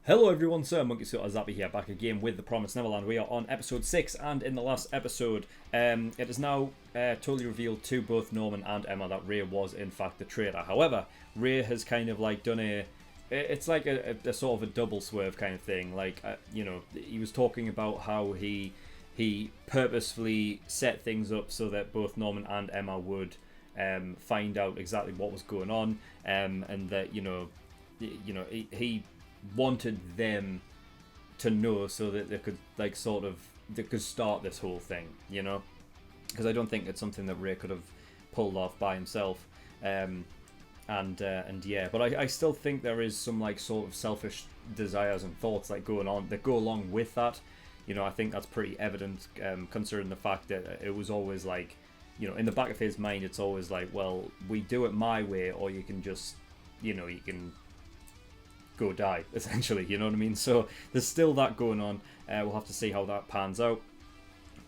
Hello everyone, SirMonkeySuit Zappy here, back again with The Promised Neverland. We are on episode 6, and in the last episode, it is now totally revealed to both Norman and Emma that Ray was in fact the traitor. However, Ray has kind of like done it's like a sort of a double swerve kind of thing. Like, he was talking about how he purposefully set things up so that both Norman and Emma would find out exactly what was going on, and that he wanted them to know so that they could they could start this whole thing, because I don't think it's something that Ray could have pulled off by himself. And yeah, but I still think there is some like sort of selfish desires and thoughts that go along with that. I think that's pretty evident, considering the fact that it was always like, in the back of his mind, it's always like, well, we do it my way, or you can just, you can go die, essentially, you know what I mean? So there's still that going on. We'll have to see how that pans out.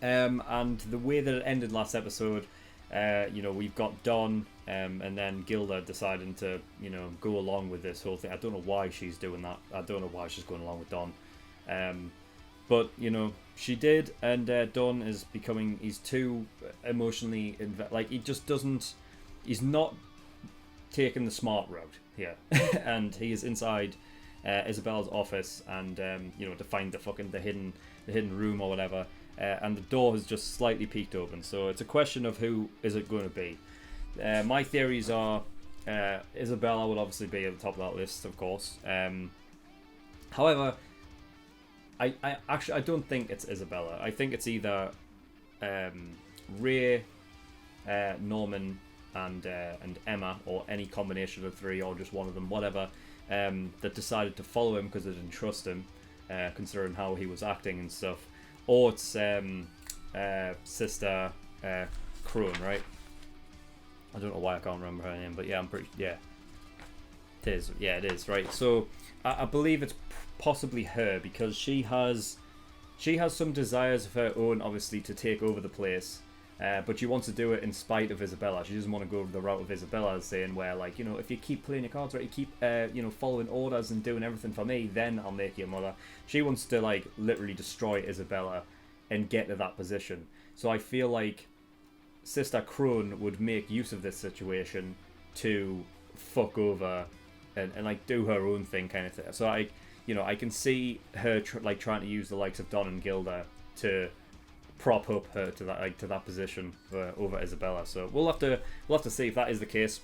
And the way that it ended last episode, we've got Don, and then Gilda deciding to, go along with this whole thing. I don't know why she's doing that. I don't know why she's going along with Don. But, she did, and Don is he's too emotionally, he's not taking the smart route here. And he is inside Isabella's office, and, to find the hidden room or whatever. And the door has just slightly peeked open, so it's a question of who is it going to be. My theories are Isabella would obviously be at the top of that list, of course. However, I don't think it's Isabella. I think it's either Ray, Norman, and Emma, or any combination of the three, or just one of them, whatever, that decided to follow him because they didn't trust him, considering how he was acting and stuff. Or it's Sister Krone, right? I don't know why I can't remember her name, but yeah, it is. Yeah, it is, right? So I believe it's possibly her, because she has some desires of her own, obviously, to take over the place, but she wants to do it in spite of Isabella. She doesn't want to go the route of Isabella, saying where, like, if you keep playing your cards right, you keep following orders and doing everything for me, then I'll make you a mother. She wants to, like, literally destroy Isabella and get to that position. So I feel like Sister Krone would make use of this situation to fuck over and like do her own thing, kind of thing. So I can see her trying to use the likes of Don and Gilda to prop up her to that position over Isabella. So we'll have to see if that is the case,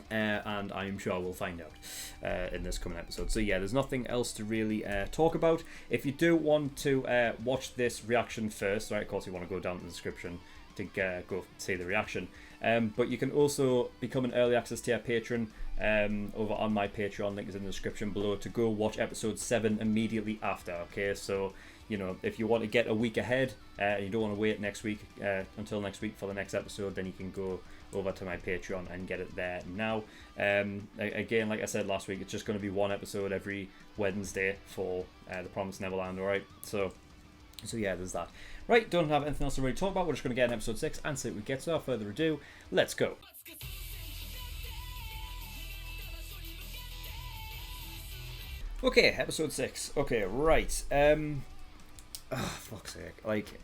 and I'm sure we'll find out in this coming episode. So yeah, there's nothing else to really talk about. If you do want to watch this reaction first, right? Of course, you want to go down to the description to go see the reaction. But you can also become an early access tier patron over on my Patreon. Link is in the description below to go watch episode 7 immediately after. Okay, so if you want to get a week ahead, and you don't want to wait until next week for the next episode, then you can go over to my Patreon and get it there now. Again, like I said last week, it's just going to be one episode every Wednesday for The Promised Neverland. All right, so yeah, there's that. Right, don't have anything else to really talk about. We're just going to get in episode 6 and see what we get. So without further ado, let's go. Okay, episode 6. Okay, right. Fuck's sake. Like,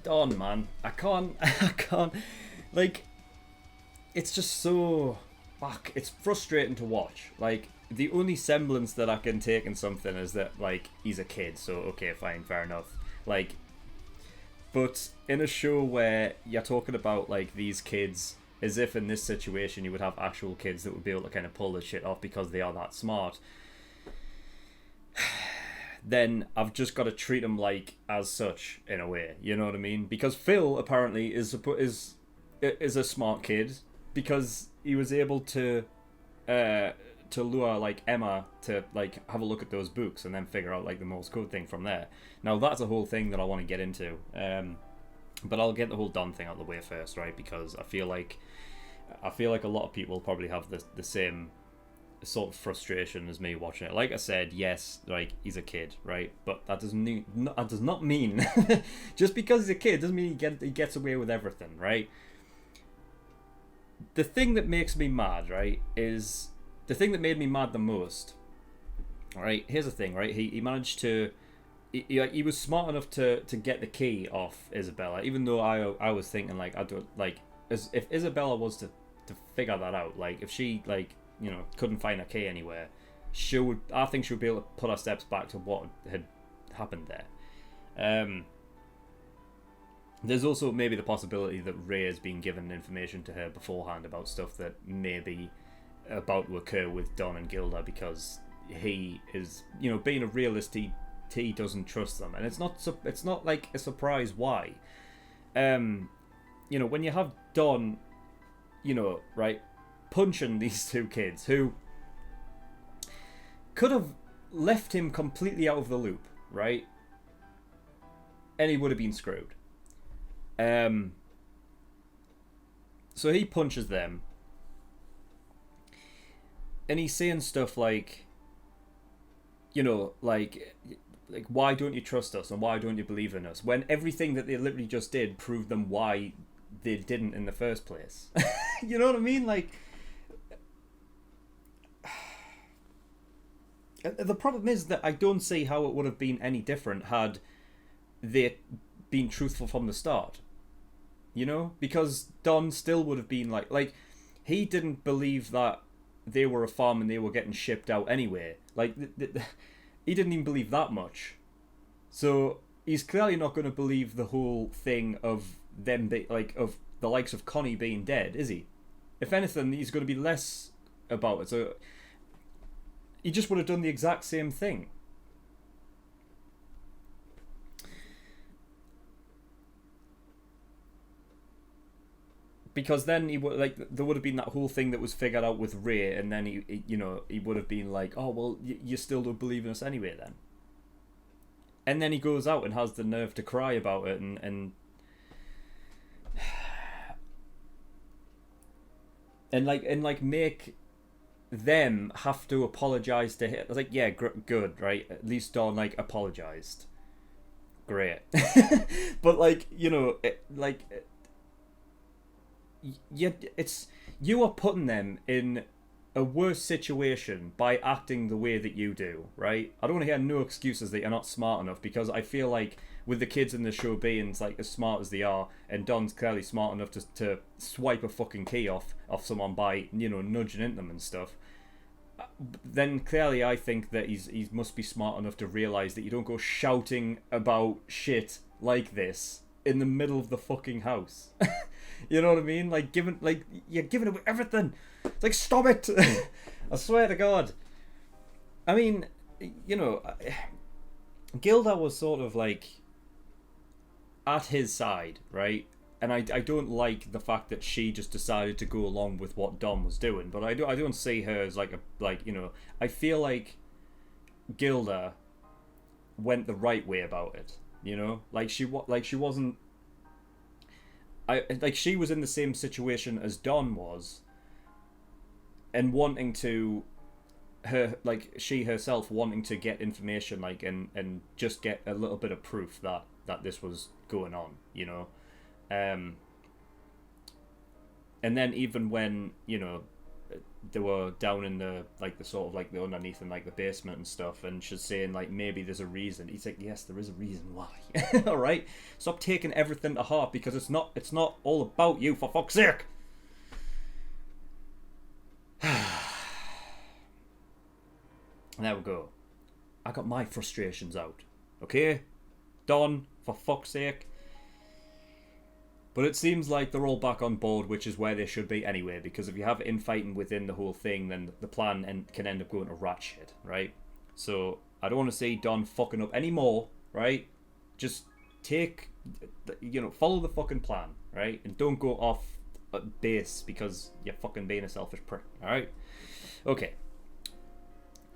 Dawn, man. I can't. Like, it's just so... Fuck. It's frustrating to watch. Like, the only semblance that I can take in something is that, like, he's a kid. So, okay, fine, fair enough. Like, but in a show where you're talking about, like, these kids... as if in this situation you would have actual kids that would be able to kind of pull this shit off because they are that smart, then I've just got to treat them like as such in a way, you know what I mean? Because Phil apparently is a smart kid because he was able to lure like Emma to like have a look at those books and then figure out like the Morse code thing from there. Now that's a whole thing that I want to get into. But I'll get the whole Don thing out of the way first, right? Because I feel like a lot of people probably have the same sort of frustration as me watching it. Like I said, yes, like he's a kid, right? But that does not mean just because he's a kid doesn't mean he gets away with everything, right? The thing that makes me mad, right, is the thing that made me mad the most, all right, here's the thing, right? He managed to, he was smart enough to get the key off Isabella, even though I was thinking, like, I don't, like, if Isabella was to figure that out, like, if she, like, you know, couldn't find a key anywhere, I think she would be able to put her steps back to what had happened there. There's also maybe the possibility that Ray has been given information to her beforehand about stuff that may be about to occur with Don and Gilda, because he is, you know, being a realist, he doesn't trust them, and it's not like a surprise why. You know, when you have Don, you know, right, punching these two kids who could have left him completely out of the loop, right, and he would have been screwed. So he punches them, and he's saying stuff like, you know, like why don't you trust us and why don't you believe in us, when everything that they literally just did proved them why they didn't in the first place. You know what I mean? Like, the problem is that I don't see how it would have been any different had they been truthful from the start. You know, because Don still would have been like he didn't believe that they were a farm and they were getting shipped out anyway. Like, he didn't even believe that much. So he's clearly not going to believe the whole thing of them of the likes of Connie being dead, is he? If anything, he's going to be less about it. So he just would have done the exact same thing. Because then he would, like, there would have been that whole thing that was figured out with Ray, and then he you know, he would have been like, oh well, you still don't believe in us anyway then. And then he goes out and has the nerve to cry about it and make them have to apologize to him. I was like, yeah, good, right? At least Don, like, apologized. Great. But, like, you know, you are putting them in a worse situation by acting the way that you do, right? I don't want to hear no excuses that you're not smart enough, because I feel like with the kids in the show being, like, as smart as they are, and Don's clearly smart enough to swipe a fucking key off someone by, you know, nudging into them and stuff, then clearly I think that he must be smart enough to realise that you don't go shouting about shit like this in the middle of the fucking house. You know what I mean? Like, you're giving away everything. It's like, stop it! I swear to God. I mean, you know, Gilda was sort of, like, at his side, right? And I don't like the fact that she just decided to go along with what Dom was doing. But I don't see her as, like, you know, I feel like Gilda went the right way about it, you know? Like, she wasn't... she was in the same situation as Don was, and wanting to she herself wanting to get information, like, and just get a little bit of proof that this was going on, you know. And then even when, you know, they were down in the, like, the sort of, like, the underneath in, like, the basement and stuff, and she's saying, like, maybe there's a reason. He's like, yes, there is a reason why. All right, stop taking everything to heart, because it's not all about you, for fuck's sake. There we go. I got my frustrations out. Okay, Don, for fuck's sake. But it seems like they're all back on board, which is where they should be anyway, because if you have infighting within the whole thing, then the plan can end up going to rat shit, right? So I don't want to see Don fucking up anymore, right? Just follow the fucking plan, right? And don't go off base because you're fucking being a selfish prick, alright? Okay.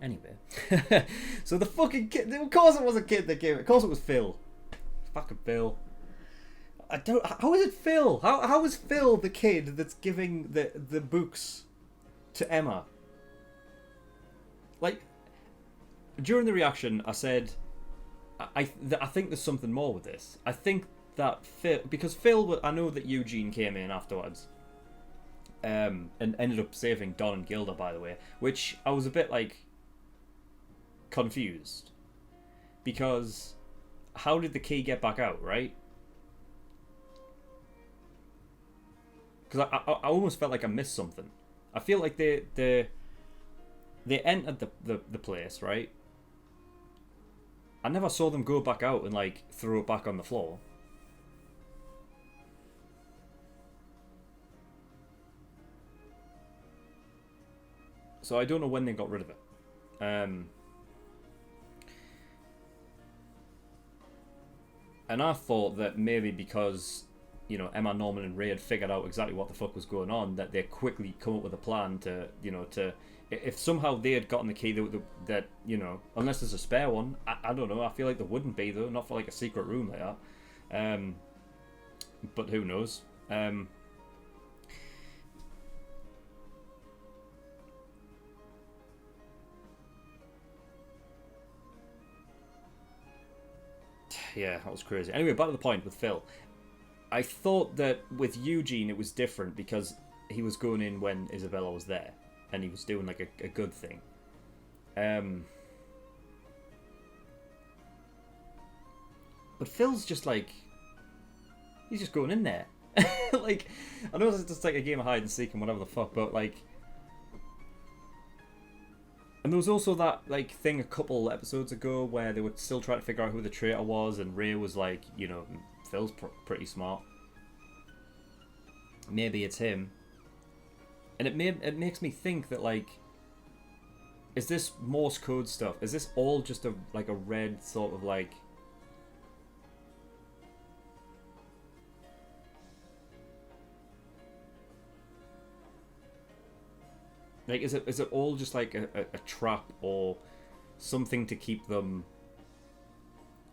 Anyway. So the fucking kid, of course it was a kid that gave it, of course it was Phil. Fucking Phil. How is it Phil? How is Phil the kid that's giving the books to Emma? Like, during the reaction, I said, I think there's something more with this. I think that Phil, because Phil, I know that Eugene came in afterwards, and ended up saving Don and Gilda, by the way, which I was a bit like confused because how did the key get back out, right? Because I almost felt like I missed something. I feel like they entered the place, right? I never saw them go back out and like throw it back on the floor. So I don't know when they got rid of it. And I thought that maybe because, you know, Emma, Norman, and Ray had figured out exactly what the fuck was going on, that they quickly come up with a plan to, you know, to... If somehow they had gotten the key that you know, unless there's a spare one, I don't know, I feel like there wouldn't be, though, not for, like, a secret room like that. But who knows? Yeah, that was crazy. Anyway, back to the point with Phil. I thought that with Eugene it was different because he was going in when Isabella was there, and he was doing like a good thing. But Phil's just like, he's just going in there. Like, I know it's just like a game of hide and seek and whatever the fuck, but like, and there was also that like thing a couple episodes ago where they were still trying to figure out who the traitor was, and Ray was like, you know, Phil's pretty smart. Maybe it's him. And it makes me think that like, is this Morse code stuff? Is this all just a red sort of like? Like, is it all just like a trap or something to keep them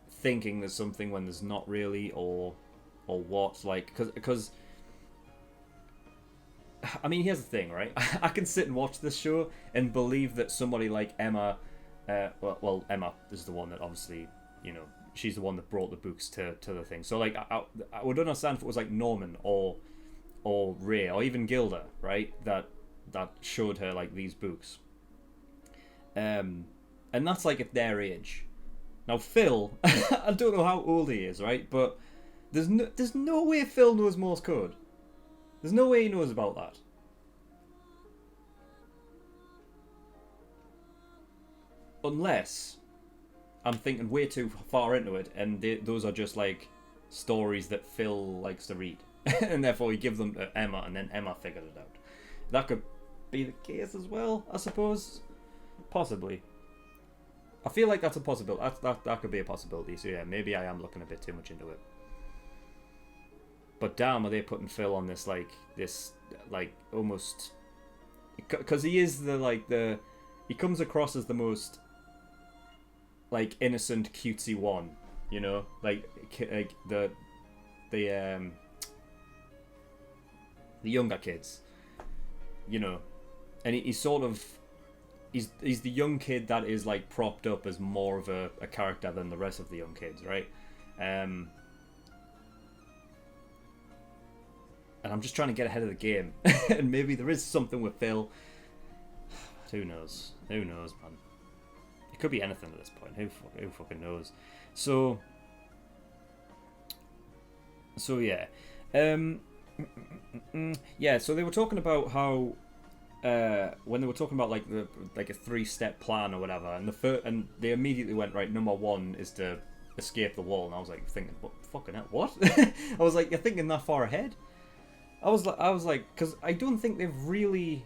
thinking there's something when there's not really, or what? Like, because I mean, here's the thing, right? I can sit and watch this show and believe that somebody like Emma, well, Emma is the one that obviously, you know, she's the one that brought the books to the thing. So like, I would understand if it was like Norman or Ray or even Gilda, right? That showed her like these books, and that's like at their age. Now Phil, I don't know how old he is, right? But there's no way Phil knows Morse code. There's no way he knows about that. Unless I'm thinking way too far into it, and those are just like stories that Phil likes to read, and therefore he gives them to Emma, and then Emma figured it out. That could be the case as well, I suppose. Possibly. I feel like that's a possibility. That could be a possibility. So yeah, maybe I am looking a bit too much into it. But damn, are they putting Phil on this almost, because he is he comes across as the most like innocent, cutesy one, you know, like the younger kids, you know, and he's sort of he's the young kid that is like propped up as more of a character than the rest of the young kids, right? And I'm just trying to get ahead of the game. And maybe there is something with Phil. Who knows? Who knows, man? It could be anything at this point. Who fucking knows? So yeah. Yeah, so they were talking about how when they were talking about like a 3-step plan or whatever, and they immediately went, right, number 1 is to escape the wall, and I was like thinking, what fucking hell, what? I was like, you're thinking that far ahead? I was like, because I don't think they've really,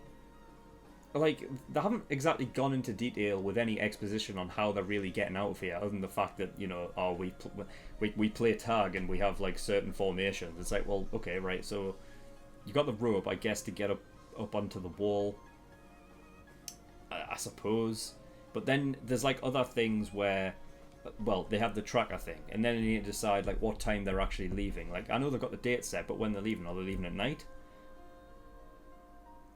like, they haven't exactly gone into detail with any exposition on how they're really getting out of here, other than the fact that, you know, we play tag and we have like certain formations. It's like, well, okay, right, so you got the rope, I guess, to get up onto the wall, I suppose, but then there's like other things where, well, they have the tracker thing, and then they need to decide like what time they're actually leaving. Like, I know they've got the date set, but when they're leaving, are they leaving at night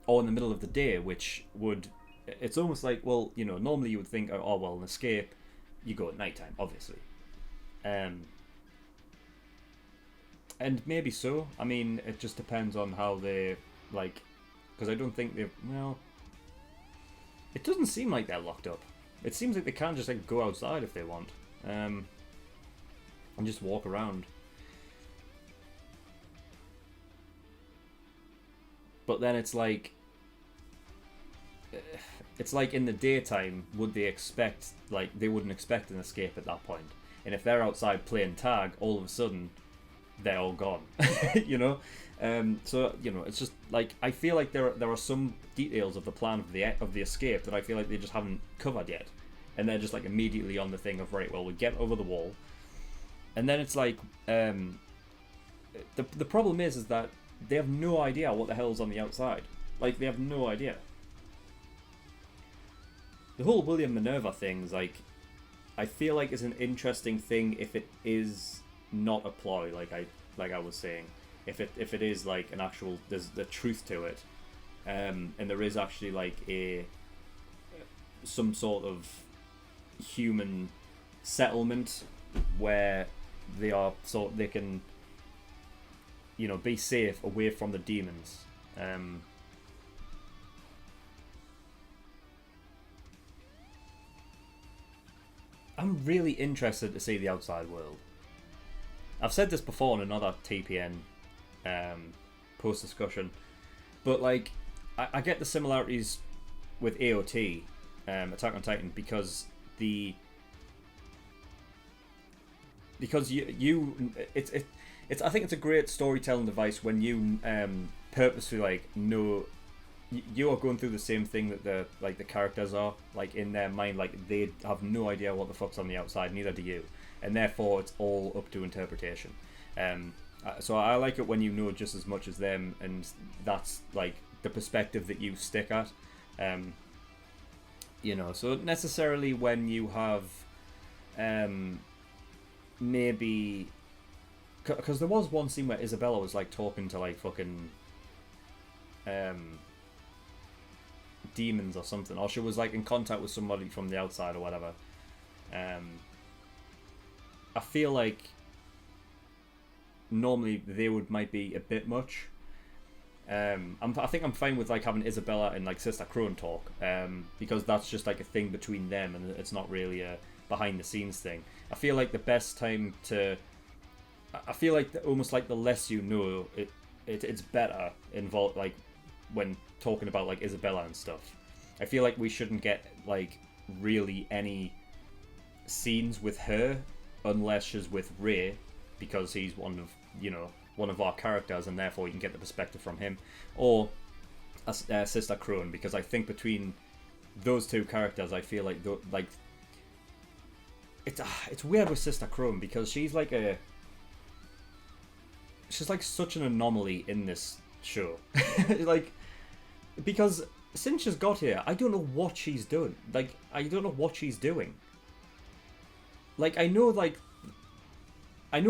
or in the middle of the day? Which would, it's almost like, well, you know, normally you would think, oh well, an escape, you go at nighttime, obviously, and maybe so. I mean, it just depends on how they like because I don't think they've... Well, it doesn't seem like they're locked up. It seems like they can just like go outside if they want, and just walk around. But then it's like in the daytime, would they expect, like, they wouldn't expect an escape at that point. And if they're outside playing tag, all of a sudden they're all gone. You know? So, you know, it's just like, I feel like there are some details of the plan of the escape that I feel like they just haven't covered yet. And they're just like immediately on the thing of, right, well, we get over the wall. And then it's like, the problem is that they have no idea what the hell's on the outside. Like, they have no idea. The whole William Minerva thing is like, I feel like it's an interesting thing if it is not a ploy, like I was saying. If it is like an actual, there's the truth to it, and there is actually like some sort of human settlement where they can, you know, be safe away from the demons. I'm really interested to see the outside world. I've said this before in another TPN post discussion, but like I get the similarities with AOT, Attack on Titan, because you I think it's a great storytelling device when you purposely like know you are going through the same thing that the characters are, like, in their mind, like they have no idea what the fuck's on the outside, neither do you, and therefore it's all up to interpretation. So I like it when you know just as much as them, and that's like the perspective that you stick at. You know, so necessarily when you have maybe, because there was one scene where Isabella was like talking to like fucking demons or something, or she was like in contact with somebody from the outside or whatever. I feel like normally they might be a bit much. I think I'm fine with like having Isabella and like Sister Krone talk, because that's just like a thing between them, and it's not really a behind the scenes thing. I feel like the best time to, I feel like almost like the less you know, it's better involved, like when talking about like Isabella and stuff. I feel like we shouldn't get like really any scenes with her unless she's with Ray, because he's one of our characters, and therefore you can get the perspective from him, or Sister Krone, because I think between those two characters, I feel like it's weird with Sister Krone, because she's like such an anomaly in this show. Like, because since she's got here, I don't know what she's done. Like, I don't know what she's doing. Like, I know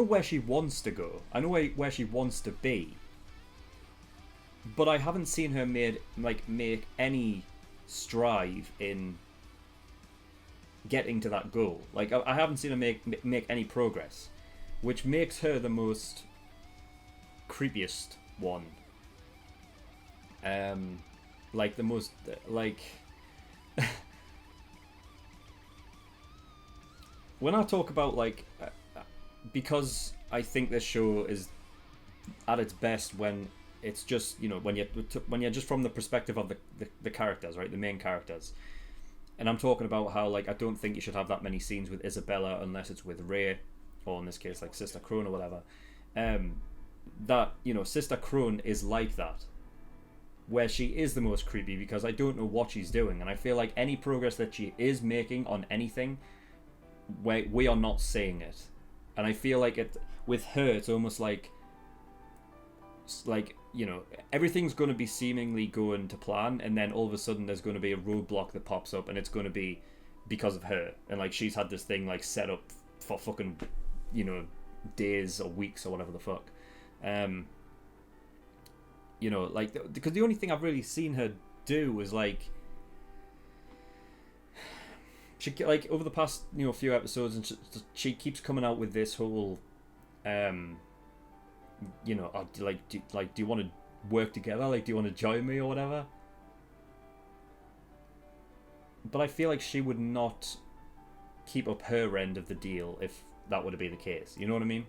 where she wants to go. I know where she wants to be. But I haven't seen her make any strive in getting to that goal. Like, I haven't seen her make any progress, which makes her the most creepiest one. Like the most like when I talk about like because I think this show is at its best when it's just, you know, when you're just from the perspective of the characters, right, the main characters. And I'm talking about how, like, I don't think you should have that many scenes with Isabella unless it's with Ray, or in this case like Sister Krone or whatever. That, you know, Sister Krone is like that, where she is the most creepy, because I don't know what she's doing, and I feel like any progress that she is making on anything, we are not seeing it. And I feel like with her, it's almost like, you know, everything's going to be seemingly going to plan, and then all of a sudden there's going to be a roadblock that pops up, and it's going to be because of her. And like, she's had this thing like set up for fucking, you know, days or weeks or whatever the fuck. You know, like, because the only thing I've really seen her do is like, she, like, over the past, you know, few episodes, and she keeps coming out with this whole, you know, do you want to work together? Like, do you want to join me or whatever? But I feel like she would not keep up her end of the deal if that were to be the case. You know what I mean?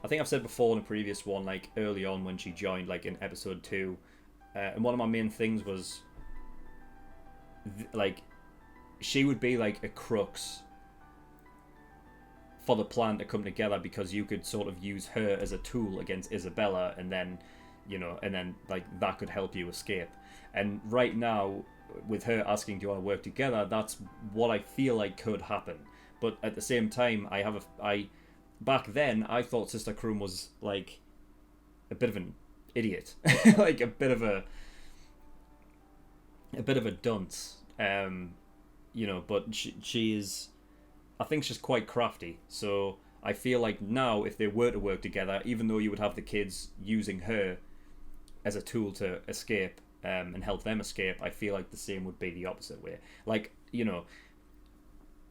I think I've said before in a previous one, like early on when she joined, like in episode 2, and one of my main things was like she would be like a crux for the plan to come together, because you could sort of use her as a tool against Isabella, and then like that could help you escape. And right now, with her asking, do you want to work together, that's what I feel like could happen. But at the same time, back then I thought Sister Krone was like a bit of an idiot, like a bit of a dunce, but she is, I think she's quite crafty. So I feel like now if they were to work together, even though you would have the kids using her as a tool to escape, and help them escape, I feel like the same would be the opposite way. Like,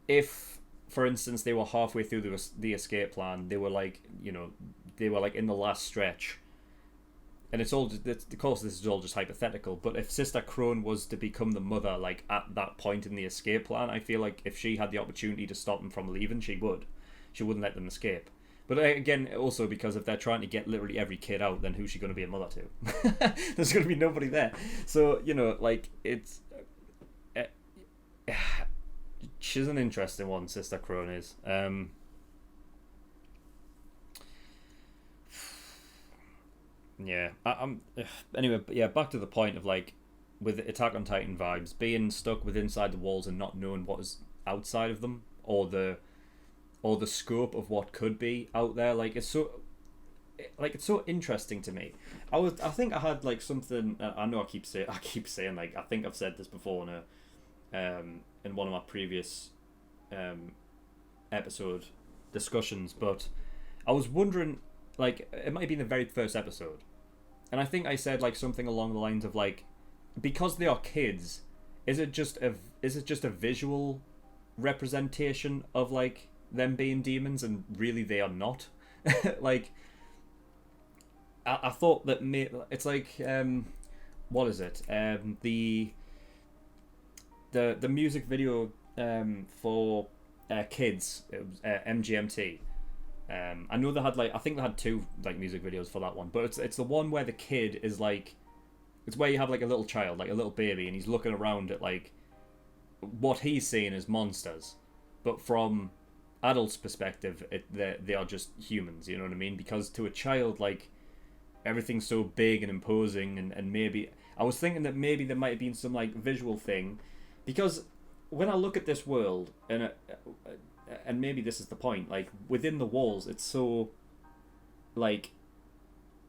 if, for instance, they were halfway through the escape plan, they were like in the last stretch, and it's all just, of course this is all just hypothetical, but if Sister Krone was to become the mother, like at that point in the escape plan, I feel like if she had the opportunity to stop them from leaving, she wouldn't let them escape. But again, also because if they're trying to get literally every kid out, then who's she going to be a mother to? There's going to be nobody there. So, like, it's... she's an interesting one, Sister Krone is. Anyway, yeah, back to the point of, like, with Attack on Titan vibes, being stuck inside the walls and not knowing what is outside of them, or the scope of what could be out there. Like, it's so interesting to me. I think I had like something. I know I keep saying like, I think I've said this before in one of my previous episode discussions, but I was wondering, like, it might have been the very first episode, and I think I said like something along the lines of like, because they are kids, is it just a visual representation of like them being demons, and really they are not? Like, I thought that it's like, what is it? The music video for kids, it was MGMT. I know they had I think they had 2 like music videos for that one, but it's the one where the kid is like, it's where you have like a little child, like a little baby, and he's looking around at like what he's seeing as monsters, but from adults' perspective, they are just humans. You know what I mean? Because to a child, like, everything's so big and imposing, and maybe I was thinking that maybe there might have been some like visual thing, because when I look at this world, and maybe this is the point, like within the walls, it's so like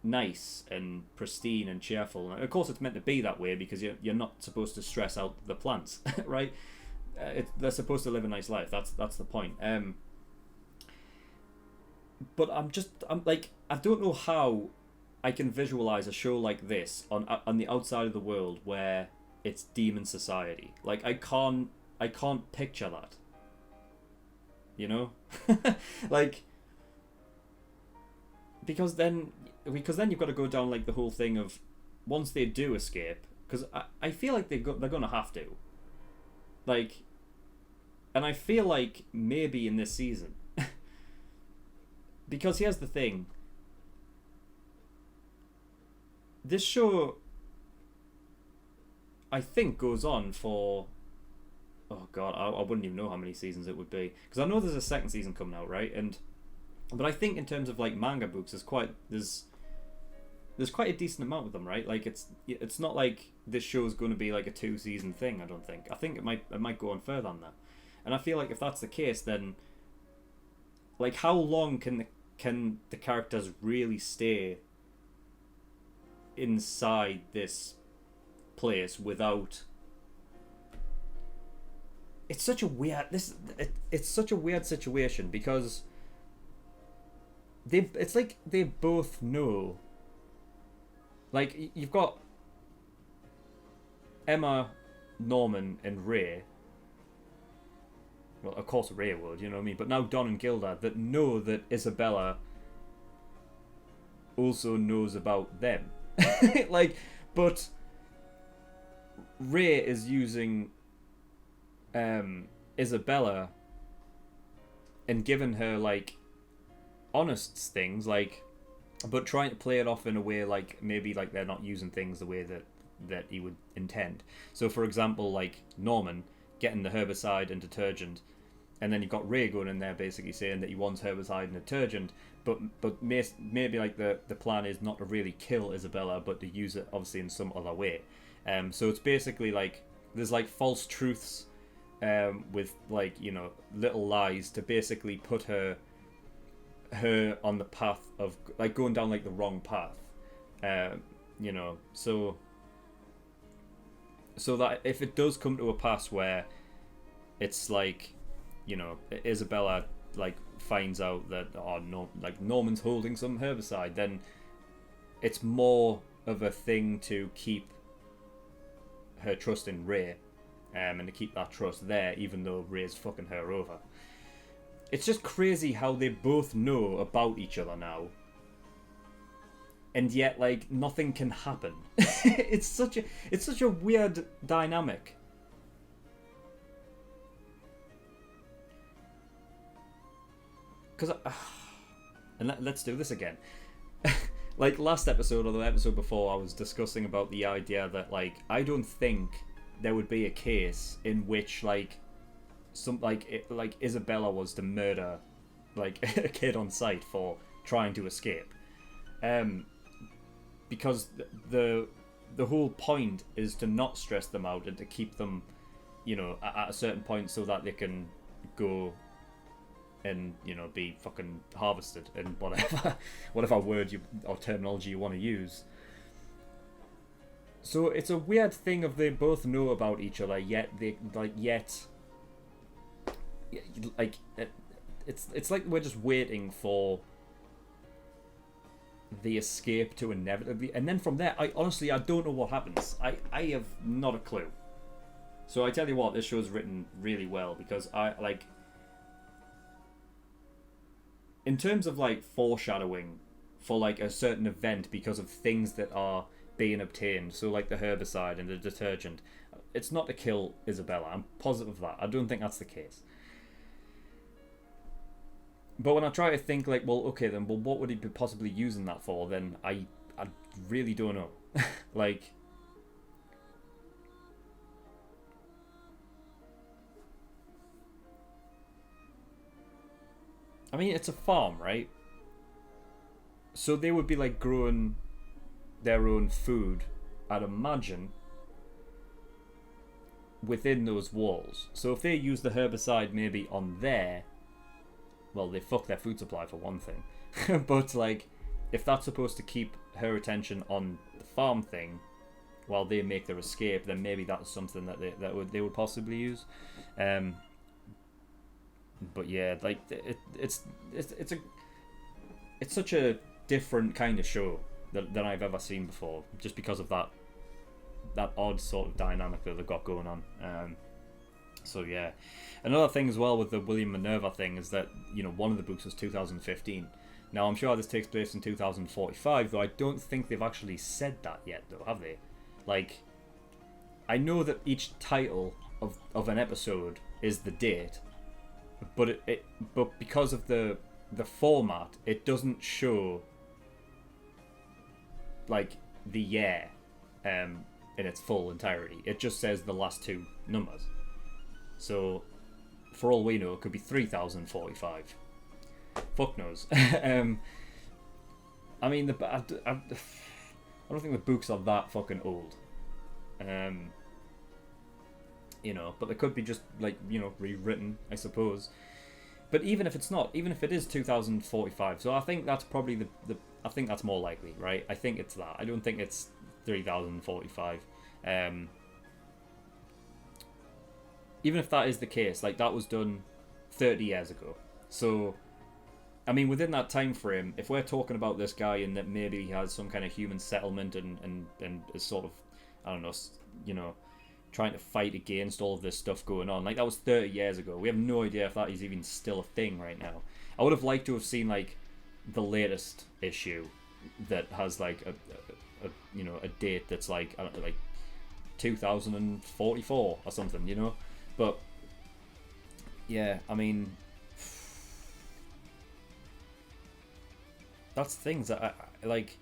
nice and pristine and cheerful. And of course, it's meant to be that way because you're not supposed to stress out the plants, right? They're supposed to live a nice life. That's the point. But I'm like, I don't know how I can visualize a show like this on the outside of the world where it's demon society. Like, I can't picture that. You know, like, because then you've got to go down like the whole thing of, once they do escape, because I feel like they're gonna have to. Like, and I feel like maybe in this season, because here's the thing, this show, I think, goes on for, oh god, I wouldn't even know how many seasons it would be, because I know there's a second season coming out, right? But I think in terms of like manga books, there's quite a decent amount of them, right? Like, it's not like this show is going to be like a 2-season thing. I don't think. I think it might go on further than that. And I feel like if that's the case, then like, how long can the characters really stay inside this place without? It's such a weird it's such a weird situation, because it's like they both know. Like, you've got Emma, Norman, and Ray. Well, of course Ray would, you know what I mean? But now Don and Gilda, that know that Isabella also knows about them. Like, but Ray is using Isabella and giving her like honest things, like, but trying to play it off in a way like maybe like they're not using things the way that he would intend. So for example, like Norman getting the herbicide and detergent, and then you've got Ray going in there basically saying that he wants herbicide and detergent, but maybe like the plan is not to really kill Isabella, but to use it obviously in some other way. So it's basically like there's like false truths with like, you know, little lies to basically put her on the path of like going down like the wrong path, you know, so that if it does come to a pass where it's like, you know, Isabella like finds out that no, like Norman's holding some herbicide, then it's more of a thing to keep her trust in Ray, and to keep that trust there even though Ray's fucking her over. It's just crazy how they both know about each other now, and yet like nothing can happen. It's such a weird dynamic. Because and let's do this again. Like last episode or the episode before, I was discussing about the idea that like I don't think there would be a case in which like like Isabella was to murder like a kid on sight for trying to escape, because the whole point is to not stress them out and to keep them, you know, at a certain point so that they can go and, you know, be fucking harvested and whatever word or terminology you want to use. So it's a weird thing of they both know about each other, yet it's like we're just waiting for the escape to inevitably, and then from there I don't know what happens. I have not a clue. So I tell you what, this show's written really well, because I like, in terms of like foreshadowing for like a certain event because of things that are being obtained, so like the herbicide and the detergent, it's not to kill Isabella. I'm positive of that. I don't think that's the case. But when I try to think like, well, okay then, well, what would he be possibly using that for? Then I really don't know. Like, I mean, it's a farm, right? So they would be like growing their own food, I'd imagine, within those walls. So if they use the herbicide maybe on there, well, they fuck their food supply for one thing. But like, if that's supposed to keep her attention on the farm thing while they make their escape, then maybe that's something that they would possibly use. But yeah, like it's such a different kind of show than I've ever seen before, just because of that odd sort of dynamic that they've got going on. So yeah, another thing as well with the William Minerva thing is that, you know, one of the books was 2015. Now I'm sure this takes place in 2045, though I don't think they've actually said that yet, though, have they? Like, I know that each title of an episode is the date, but but because of the format, it doesn't show like the year in its full entirety. It just says the last two numbers. So for all we know, it could be 3045. Fuck knows. I mean, I don't think the books are that fucking old. You know, but they could be just like, you know, rewritten, I suppose. But even if it's not, even if it is 2045, so I think that's probably I think that's more likely, right? I think it's that. I don't think it's 3045. Even if that is the case, like, that was done 30 years ago. So, I mean, within that time frame, if we're talking about this guy and that maybe he has some kind of human settlement and is sort of, I don't know, you know, trying to fight against all of this stuff going on, like, that was 30 years ago. We have no idea if that is even still a thing right now. I would have liked to have seen, like, the latest issue that has, like, a date that's like, I don't know, like 2044 or something, you know. But yeah, I mean, that's things that I like.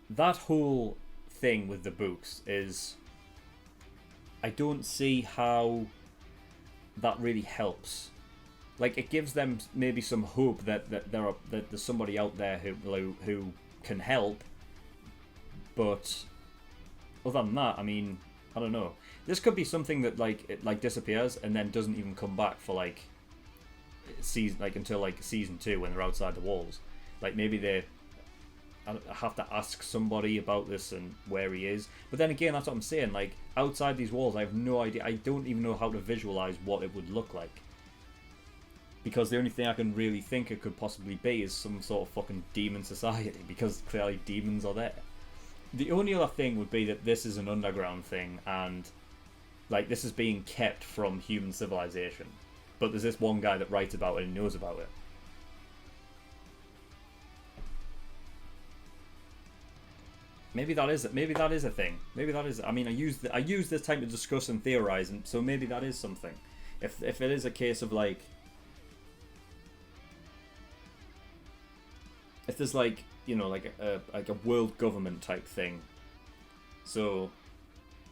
That whole thing with the books is, I don't see how that really helps. Like, it gives them maybe some hope that there's somebody out there who can help, but other than that, I mean, I don't know. This could be something that it disappears and then doesn't even come back for until season 2 when they're outside the walls. Like, maybe they have to ask somebody about this and where he is. But then again, that's what I'm saying. Like, outside these walls, I have no idea. I don't even know how to visualize what it would look like. Because the only thing I can really think it could possibly be is some sort of fucking demon society, because clearly demons are there. The only other thing would be that this is an underground thing, and like, this is being kept from human civilization. But there's this one guy that writes about it and knows about it. Maybe that is it. Maybe that is a thing. Maybe that is. I mean, I use this time to discuss and theorize, and so maybe that is something. If it is a case of like, if there's like, you know, like a world government type thing. So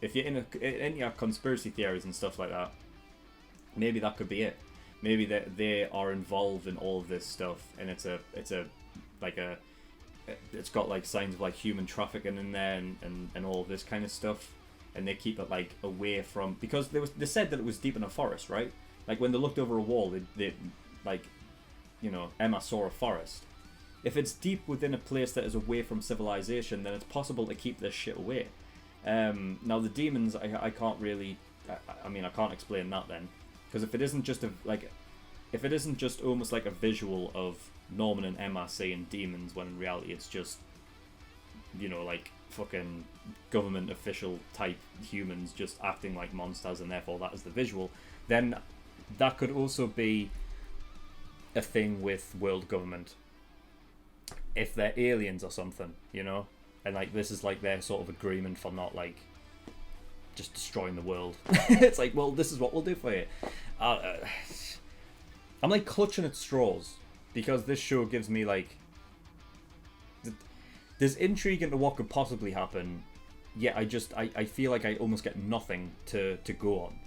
if you're into your conspiracy theories and stuff like that, maybe that could be it. Maybe they are involved in all of this stuff, and it's got like signs of like human trafficking in there and all of this kind of stuff, and they keep it like away from, because they said that it was deep in a forest, right? Like, when they looked over a wall, they like, you know, Emma saw a forest. If it's deep within a place that is away from civilization, then it's possible to keep this shit away. Now the demons, I can't really, I mean, I can't explain that then, because if it isn't just almost like a visual of Norman and Emma seeing demons, when in reality it's just, you know, like fucking government official type humans just acting like monsters, and therefore that is the visual, then that could also be a thing with world government. If they're aliens or something, you know, and like, this is like their sort of agreement for not like just destroying the world. It's like, well, this is what we'll do for you. I'm like clutching at straws, because this show gives me like, there's intrigue into what could possibly happen, yet I feel like I almost get nothing to go on.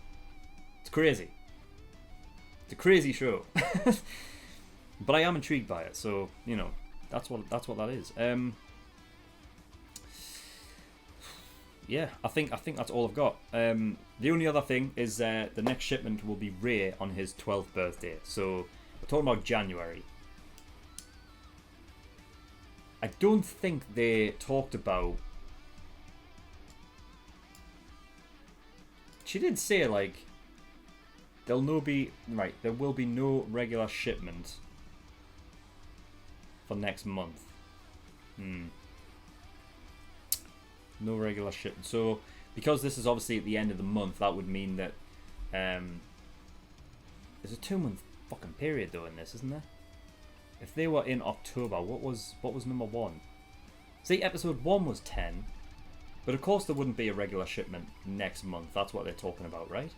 It's crazy. It's a crazy show. But I am intrigued by it, so, you know, that's what that is. Yeah, I think that's all I've got. The only other thing is the next shipment will be Ray on his 12th birthday. So we're talking about January. I don't think they talked about. She did say like there will be no regular shipment for next month. No regular shipment. So because this is obviously at the end of the month, that would mean that there's a 2-month fucking period though in this, isn't there? If they were in October, what was number 1? See, episode 1 was 10, but of course there wouldn't be a regular shipment next month. That's what they're talking about, right?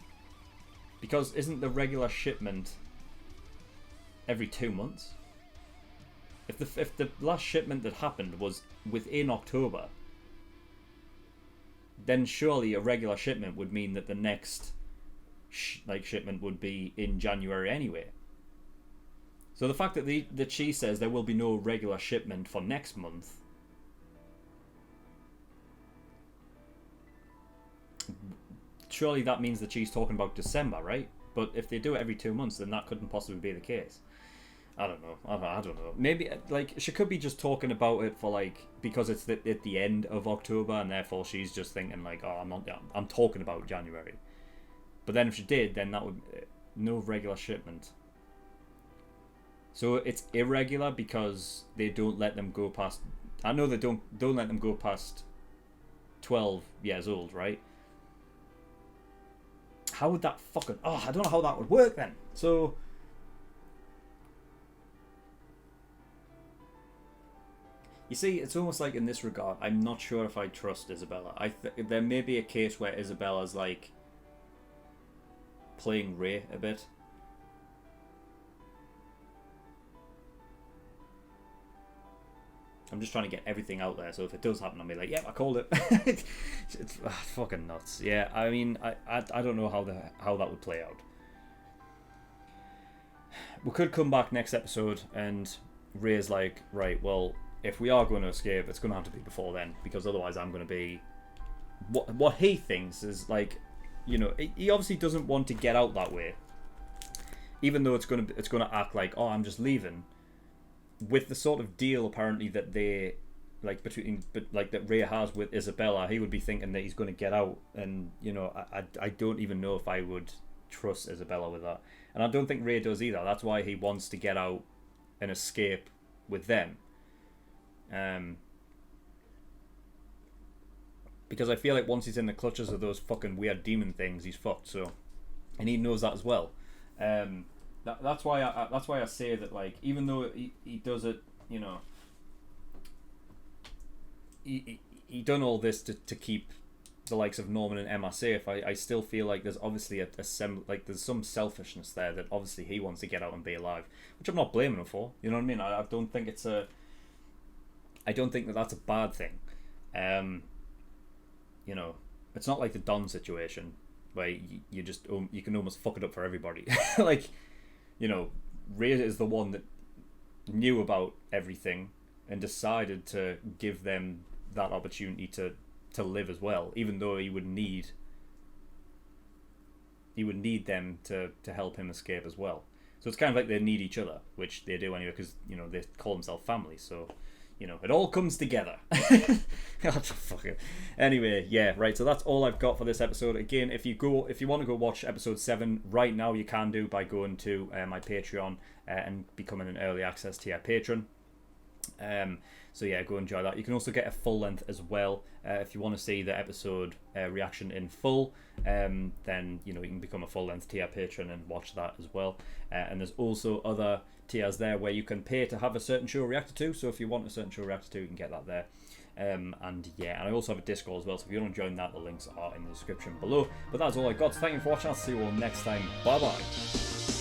Because isn't the regular shipment every 2 months? If the last shipment that happened was within October, then surely a regular shipment would mean that the next shipment would be in January anyway. So the fact that she says there will be no regular shipment for next month, surely that means that she's talking about December, right? But if they do it every 2 months, then that couldn't possibly be the case. I don't know. I don't know. Maybe like she could be just talking about it for like, because it's at the end of October, and therefore she's just thinking like, oh, I'm talking about January. But then if she did, then that would no regular shipment. So it's irregular because they don't let them go past. I know they don't let them go past 12 years old, right? How would that fucking? Oh, I don't know how that would work then. So. You see, it's almost like in this regard, I'm not sure if I trust Isabella. There may be a case where Isabella's like playing Ray a bit. I'm just trying to get everything out there, so if it does happen, I'll be like, yeah, I called it. It's fucking nuts. Yeah, I mean, I don't know how that would play out. We could come back next episode and Ray's like, right, well, if we are going to escape, it's going to have to be before then, because otherwise I'm going to be... What he thinks is like, you know, he obviously doesn't want to get out that way, even though it's going to act like, oh, I'm just leaving. With the sort of deal apparently that they like that Ray has with Isabella, he would be thinking that he's going to get out, and you know, I don't even know if I would trust Isabella with that, and I don't think Ray does either. That's why he wants to get out and escape with them, because I feel like once he's in the clutches of those fucking weird demon things, he's fucked. So, and he knows that as well. That's why I say that, like, even though he does it, you know, he done all this to keep the likes of Norman and Emma safe. I still feel like there's obviously there's some selfishness there, that obviously he wants to get out and be alive, which I'm not blaming him for. You know what I mean? I don't think I don't think that that's a bad thing. You know, it's not like the Don situation where you just you can almost fuck it up for everybody. Like, you know, Ray is the one that knew about everything and decided to give them that opportunity to live as well, even though he would need them to help him escape as well. So it's kind of like they need each other, which they do anyway, because, you know, they call themselves family. So, you know, it all comes together. Anyway, yeah, right. So that's all I've got for this episode. Again, if you want to go watch episode 7 right now, you can do by going to my Patreon and becoming an early access tier patron. So yeah, go enjoy that. You can also get a full length as well if you want to see the episode reaction in full. Then, you know, you can become a full length tier patron and watch that as well. And there's also other tiers there where you can pay to have a certain show reacted to. So if you want a certain show reacted to, you can get that there. And yeah, and I also have a Discord as well. So if you want to join that, the links are in the description below. But that's all I got. So thank you for watching. I'll see you all next time. Bye bye.